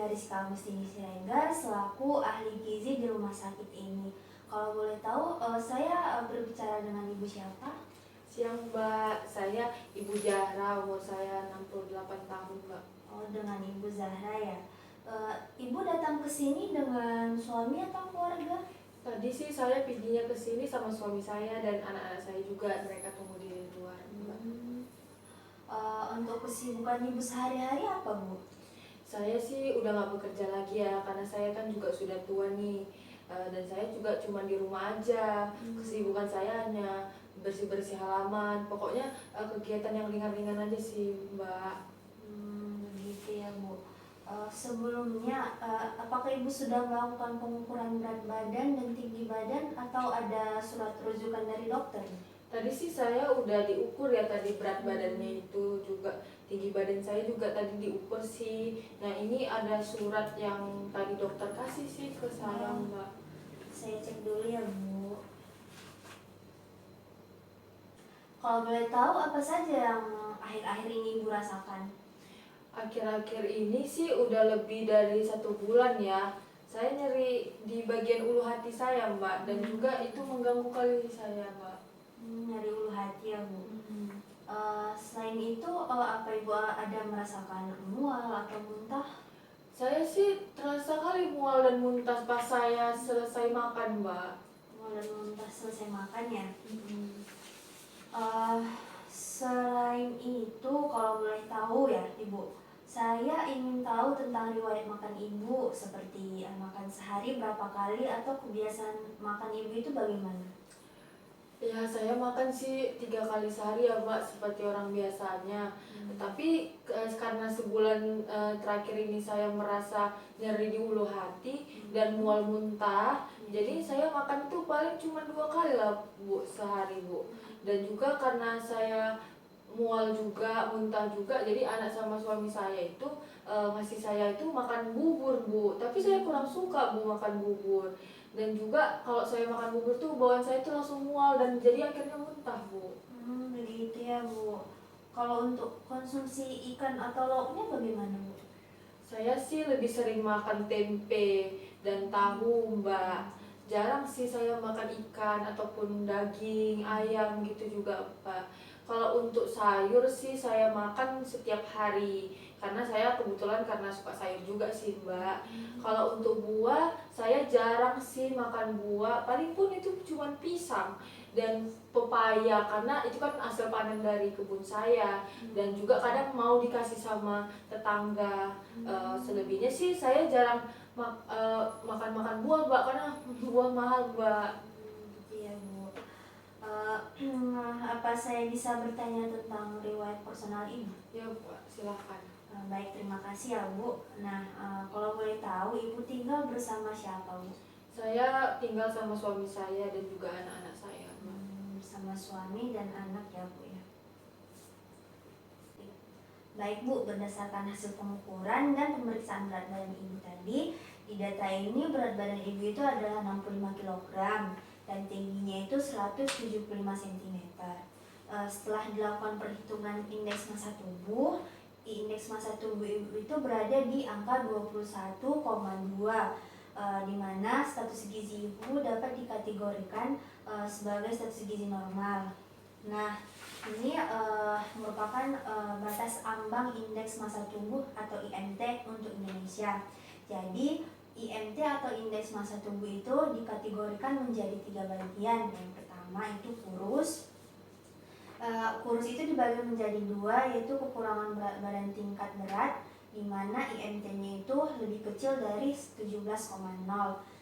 dari Skalmustini Siregar selaku ahli gizi di rumah sakit ini. Kalau boleh tahu, saya berbicara dengan ibu siapa? Siang Mbak, saya Ibu Zahra, umur saya 68 tahun Mbak. Oh, dengan Ibu Zahra ya. Ibu datang ke sini dengan suami atau keluarga? Tadi sih saya perginya ke sini sama suami saya dan anak-anak saya juga, mereka tunggu di luar Mbak. Untuk kesibukan ibu sehari-hari apa, Bu? Saya sih udah gak bekerja lagi ya, karena saya kan juga sudah tua nih. Dan saya juga cuma di rumah aja. Kesibukan saya hanya bersih-bersih halaman, pokoknya kegiatan yang ringan-ringan aja sih Mbak. Begitu ya, Bu. Sebelumnya, apakah ibu sudah melakukan pengukuran berat badan dan tinggi badan atau ada surat rujukan dari dokter? Tadi sih saya udah diukur ya, tadi berat badannya itu juga, tinggi badan saya juga tadi diukur sih. Nah ini ada surat yang tadi dokter kasih sih ke saya Mbak. Saya cek dulu ya, Bu. Kalau boleh tahu apa saja yang akhir-akhir ini ibu rasakan? Akhir-akhir ini sih udah lebih dari 1 bulan ya. Saya nyeri di bagian ulu hati saya Mbak, dan juga itu mengganggu kali saya Mbak. Nyari ulu hati ya, Bu. Selain itu, apa ibu ada merasakan mual atau muntah? Saya sih terasa kali mual dan muntah pas saya selesai makan Mbak. Mual dan muntah selesai makan ya? Selain itu, kalau boleh tahu ya, Ibu, saya ingin tahu tentang riwayat makan Ibu, seperti makan sehari berapa kali atau kebiasaan makan Ibu itu bagaimana? Ya saya makan sih 3 kali sehari ya Mbak, seperti orang biasanya. Tapi karena sebulan terakhir ini saya merasa nyeri di ulu hati dan mual muntah, jadi saya makan tuh paling cuma 2 kali lah Bu sehari Bu. Dan juga karena saya mual juga, muntah juga, jadi anak sama suami saya itu ngasih saya itu makan bubur Bu. Tapi saya kurang suka Bu makan bubur. Dan juga kalau saya makan bubur tuh bawaan saya tuh langsung mual dan jadi akhirnya muntah Bu. Begitu ya, Bu. Kalau untuk konsumsi ikan atau lauknya bagaimana, Bu? Saya sih lebih sering makan tempe dan tahu Mbak. Jarang sih saya makan ikan ataupun daging, ayam gitu juga Mbak. Kalau untuk sayur sih saya makan setiap hari, karena saya kebetulan karena suka sayur juga sih Mbak. Kalau untuk buah saya jarang sih makan buah, paling pun itu cuma pisang dan pepaya, karena itu kan hasil panen dari kebun saya. Dan juga kadang mau dikasih sama tetangga. Selebihnya sih saya jarang makan buah Mbak, karena buah mahal Mbak. Iya, Bu. Apa saya bisa bertanya tentang riwayat personal Ibu? Ya Mbak, silahkan. Baik, terima kasih ya, Bu. Nah, kalau boleh tahu Ibu tinggal bersama siapa, Bu? Saya tinggal sama suami saya dan juga anak-anak saya Mbak. Bersama suami dan anak ya, Bu ya. Baik, Bu, berdasarkan hasil pengukuran dan pemeriksaan berat badan Ibu tadi, di data ini berat badan Ibu itu adalah 65 kg dan tingginya itu 175 cm. Setelah dilakukan perhitungan indeks massa tubuh, indeks massa tubuh Ibu itu berada di angka 21,2, di mana status gizi Ibu dapat dikategorikan sebagai status gizi normal. Nah, ini merupakan batas ambang indeks massa tubuh atau IMT untuk Indonesia. Jadi IMT atau indeks massa tubuh itu dikategorikan menjadi 3 bagian. Yang pertama itu kurus. Kurus itu dibagi menjadi 2, yaitu kekurangan berat badan tingkat berat, di mana IMT-nya itu lebih kecil dari 17,0.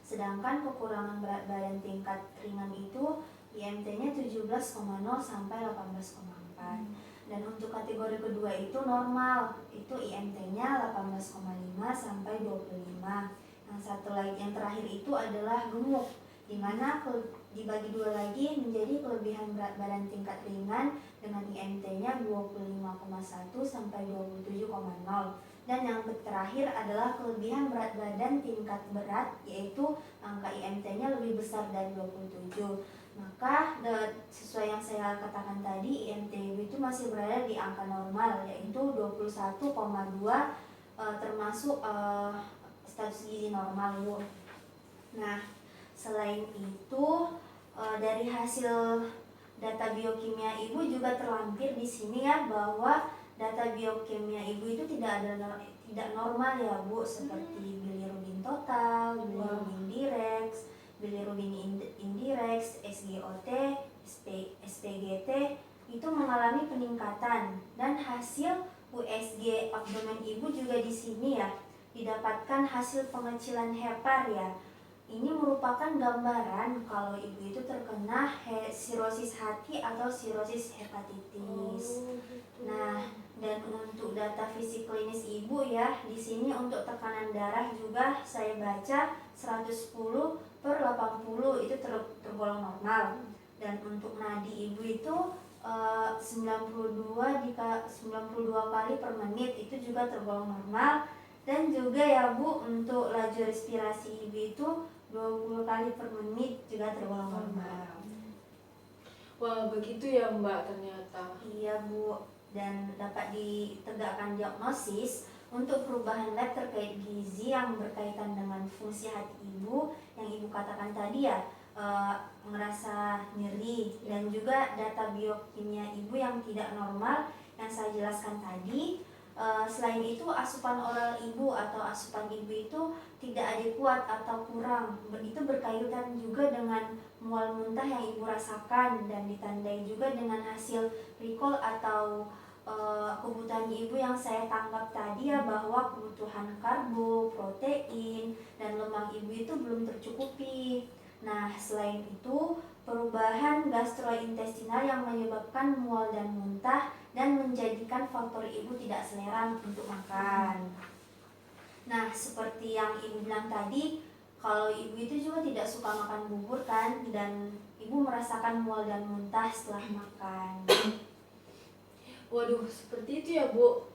Sedangkan kekurangan berat badan tingkat ringan itu IMT-nya 17,0 sampai 18,4. Dan untuk kategori kedua itu normal, itu IMT-nya 18,5 sampai 25. Yang satu lagi, yang terakhir itu adalah gemuk, di mana dibagi 2 lagi menjadi kelebihan berat badan tingkat ringan dengan IMT-nya 25,1 sampai 27,0. Dan yang terakhir adalah kelebihan berat badan tingkat berat, yaitu angka IMT-nya lebih besar dari 27. Maka sesuai yang saya katakan tadi, IMT itu masih berada di angka normal, yaitu 21,2 termasuk status gizi normal, Bu. Nah, selain itu dari hasil data biokimia Ibu juga terlampir di sini ya, bahwa data biokimia Ibu itu tidak normal ya, Bu, seperti bilirubin total, bilirubin direct, bilirubin indirect, SGOT, SPGT itu mengalami peningkatan, dan hasil USG abdomen Ibu juga di sini ya didapatkan hasil pengecilan hepar ya. Ini merupakan gambaran kalau ibu itu terkena sirosis hati atau sirosis hepatitis. Nah, dan untuk data fisik klinis ibu ya, di sini untuk tekanan darah juga saya baca 110/80 itu tergolong normal. Dan untuk nadi ibu itu 92 kali per menit itu juga tergolong normal. Dan juga ya Bu, untuk laju respirasi ibu itu 20 kali per menit juga tergolong normal. Wah, begitu ya Mbak ternyata. Iya Bu, dan dapat ditegakkan diagnosis untuk perubahan lab terkait gizi yang berkaitan dengan fungsi hati ibu yang ibu katakan tadi ya, ngerasa nyeri, dan juga data biokimia ibu yang tidak normal yang saya jelaskan tadi. Selain itu, asupan oral ibu atau asupan ibu itu tidak adekuat atau kurang. Itu berkaitan juga dengan mual muntah yang ibu rasakan, dan ditandai juga dengan hasil recall atau kebutuhan ibu yang saya tangkap tadi ya, bahwa kebutuhan karbo, protein, dan lemak ibu itu belum tercukupi. Nah, selain itu, perubahan gastrointestinal yang menyebabkan mual dan muntah dan menjadikan faktor ibu tidak selera untuk makan. Nah, seperti yang ibu bilang tadi, kalau ibu itu juga tidak suka makan bubur kan, dan ibu merasakan mual dan muntah setelah makan. Waduh, seperti itu ya Bu?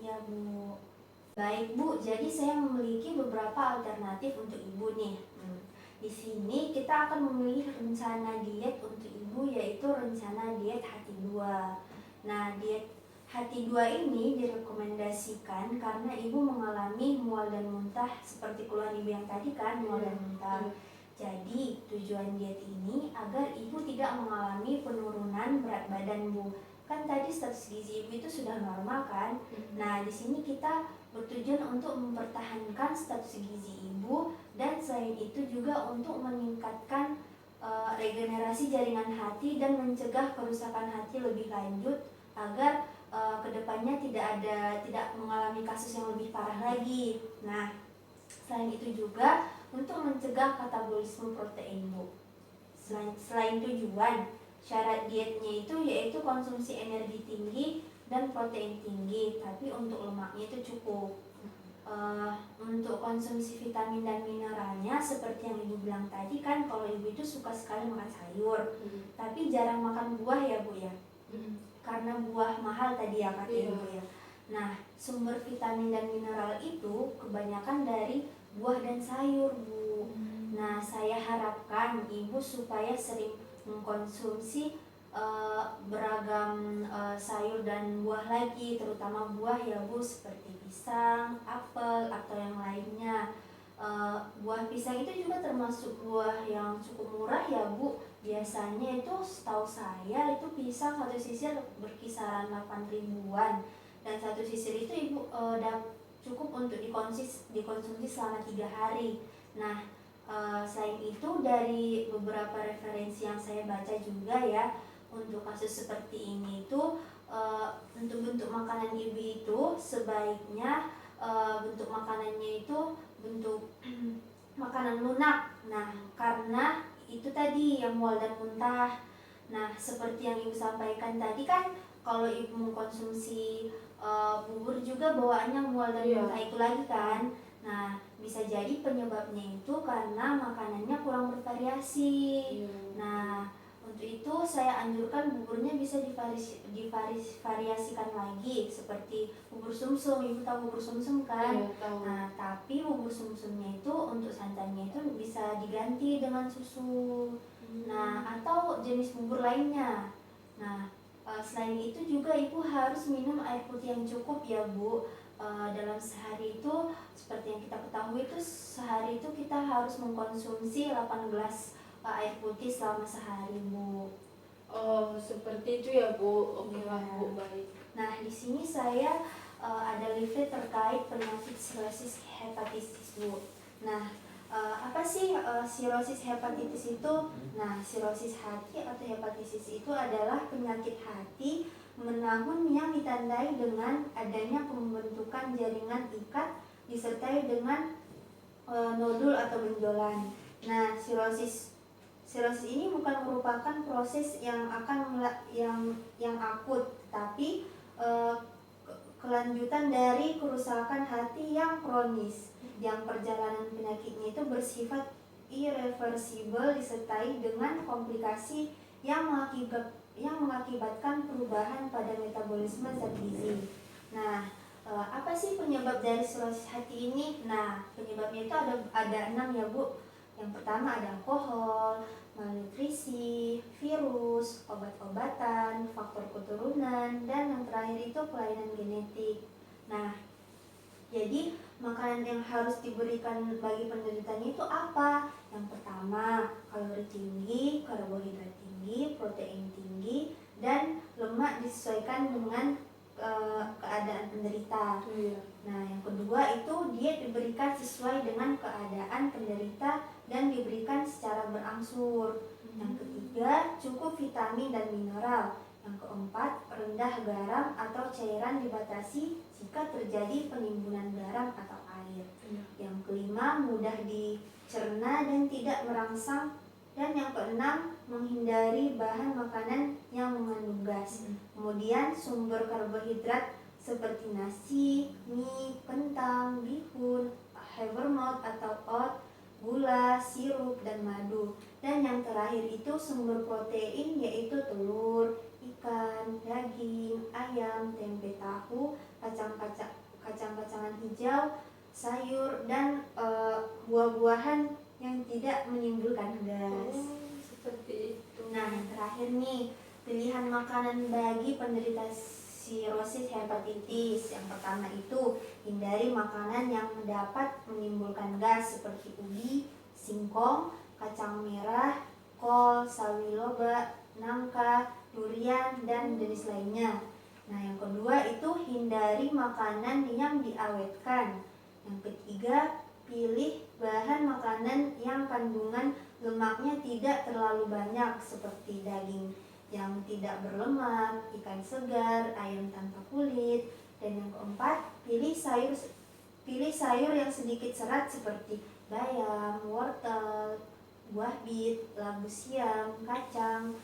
Iya Bu. Baik Bu, jadi saya memiliki beberapa alternatif untuk ibu nih. Di sini kita akan memilih rencana diet untuk ibu, yaitu rencana diet hati 2. Nah, diet hati 2 ini direkomendasikan karena ibu mengalami mual dan muntah seperti keluhan ibu yang tadi kan, mual dan muntah. Jadi, tujuan diet ini agar ibu tidak mengalami penurunan berat badan Bu. Kan tadi status gizi ibu itu sudah normal kan? Nah, di sini kita bertujuan untuk mempertahankan status gizi ibu, dan selain itu juga untuk meningkatkan regenerasi jaringan hati dan mencegah kerusakan hati lebih lanjut agar kedepannya tidak mengalami kasus yang lebih parah lagi. Nah, selain itu juga untuk mencegah katabolisme protein Bu. Selain tujuan, syarat dietnya itu yaitu konsumsi energi tinggi dan protein tinggi, tapi untuk lemaknya itu cukup. Untuk konsumsi vitamin dan mineralnya seperti yang ibu bilang tadi kan, kalau ibu itu suka sekali makan sayur, tapi jarang makan buah ya Bu ya, karena buah mahal tadi ya kata ibu ya. Nah, sumber vitamin dan mineral itu kebanyakan dari buah dan sayur Bu. Nah, saya harapkan ibu supaya sering mengkonsumsi beragam sayur dan buah lagi, terutama buah ya Bu, seperti pisang, apel, atau yang lainnya. Buah pisang itu juga termasuk buah yang cukup murah ya Bu. Biasanya itu setahu saya itu pisang satu sisir berkisaran 8 ribuan, dan satu sisir itu ibu cukup untuk dikonsumsi selama 3 hari. Nah, selain itu dari beberapa referensi yang saya baca juga ya, untuk kasus seperti ini itu untuk bentuk makanan ibu itu sebaiknya bentuk makanannya itu bentuk makanan lunak. Nah, karena itu tadi yang mual dan muntah. Nah, seperti yang ibu sampaikan tadi kan, kalau ibu mengkonsumsi bubur juga bawaannya mual dan muntah itu lagi kan. Nah, bisa jadi penyebabnya itu karena makanannya kurang bervariasi. Nah, untuk itu saya anjurkan buburnya bisa divariasikan lagi, seperti bubur sumsum. Ibu tahu bubur sumsum kan? Tahu. Nah, tapi bubur sumsumnya itu untuk santannya itu bisa diganti dengan susu. Nah, atau jenis bubur lainnya. Nah, selain itu juga ibu harus minum air putih yang cukup ya Bu. dalam sehari itu seperti yang kita ketahui itu sehari itu kita harus mengkonsumsi 8 gelas air putih selama sehari, Bu. Oh, seperti itu ya, Bu. Oke lah, Iya. Bu, baik. Nah, di sini saya ada leaflet terkait penyakit sirosis hepatitis, Bu. Nah, apa sih sirosis hepatitis itu? Nah, sirosis hati atau hepatitis itu adalah penyakit hati menahun yang ditandai dengan adanya pembentukan jaringan ikat disertai dengan nodul atau benjolan. Nah, sirosis ini bukan merupakan proses yang yang akut, tapi kelanjutan dari kerusakan hati yang kronis, yang perjalanan penyakitnya itu bersifat irreversibel disertai dengan komplikasi yang mengakibatkan perubahan pada metabolisme zat gizi. Nah, apa sih penyebab dari sirosis hati ini? Nah, penyebabnya itu ada 6 ya, Bu. Yang pertama ada alkohol, malnutrisi, virus, obat-obatan, faktor keturunan, dan yang terakhir itu kelainan genetik. Nah, jadi makanan yang harus diberikan bagi penderitanya itu apa? Yang pertama, kalori tinggi, karbohidrat tinggi, protein tinggi, dan lemak disesuaikan dengan keadaan penderita. Iya. Nah, yang kedua itu diet diberikan sesuai dengan keadaan penderita dan diberikan secara berangsur. Yang ketiga, cukup vitamin dan mineral. Yang keempat, rendah garam atau cairan dibatasi jika terjadi penimbunan garam atau air. Yang kelima, mudah dicerna dan tidak merangsang. Dan yang keenam, menghindari bahan makanan yang mengandung gas. Kemudian sumber karbohidrat seperti nasi, mie, kentang, bihun, havermouth atau oat, gula, sirup, dan madu. Dan yang terakhir itu sumber protein yaitu telur, ikan, daging, ayam, tempe, tahu, kacang-kacangan hijau, sayur, dan buah-buahan yang tidak menimbulkan gas. Seperti itu. Nah, yang terakhir nih, pilihan makanan bagi penderita sirosis hepatitis. Yang pertama itu hindari makanan yang dapat menimbulkan gas seperti ubi, singkong, kacang merah, kol, sawi loba, nangka, durian, dan jenis lainnya. Nah, yang kedua itu hindari makanan yang diawetkan. Yang ketiga, pilih bahan makanan yang kandungan lemaknya tidak terlalu banyak seperti daging yang tidak berlemak, ikan segar, ayam tanpa kulit. Dan yang keempat, pilih sayur yang sedikit serat seperti bayam, wortel, buah bit, labu siam, kacang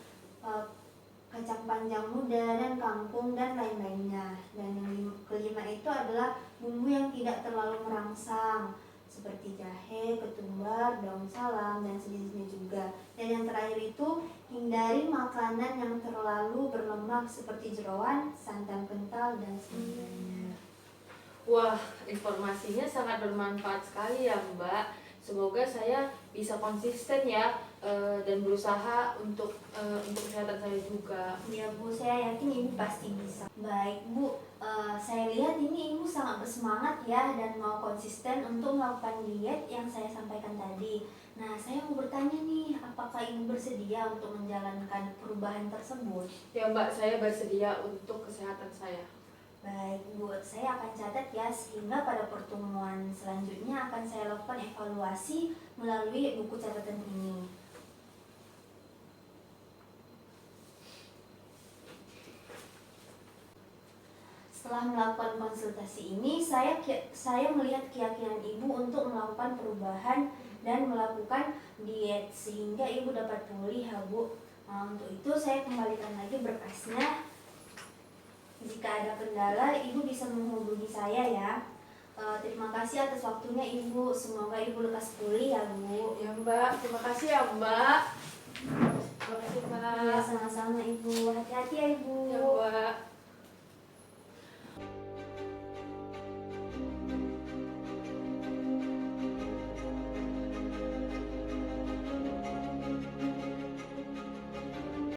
panjang muda, dan kangkung, dan lain-lainnya. Dan yang kelima itu adalah bumbu yang tidak terlalu merangsang seperti jahe, ketumbar, daun salam, dan sejenisnya juga. Dan yang terakhir itu hindari makanan yang terlalu berlemak seperti jeroan, santan kental, dan sebagainya. Wah, informasinya sangat bermanfaat sekali ya, Mbak. Semoga saya bisa konsisten ya dan berusaha untuk kesehatan saya juga. Ya, Bu, saya yakin Ibu pasti bisa. Baik, Bu, saya lihat ini Ibu sangat bersemangat ya dan mau konsisten untuk melakukan diet yang saya sampaikan tadi. Nah, saya mau bertanya nih, apakah Ibu bersedia untuk menjalankan perubahan tersebut? Ya, Mbak, saya bersedia untuk kesehatan saya. Baik, Bu, saya akan catat ya, sehingga pada pertemuan selanjutnya akan saya lakukan evaluasi melalui buku catatan ini. Setelah melakukan konsultasi ini, saya melihat keyakinan Ibu untuk melakukan perubahan dan melakukan diet sehingga Ibu dapat pulih ya, Bu. Nah, untuk itu saya kembalikan lagi berkasnya. Jika ada kendala, Ibu bisa menghubungi saya ya. Terima kasih atas waktunya Ibu. Semoga Ibu lekas pulih ya, Bu. Ya, Mbak, terima kasih ya, Mbak. Terima kasih, Mbak. Ya, sama-sama Ibu. Hati-hati ya, Ibu. Ya, Mbak.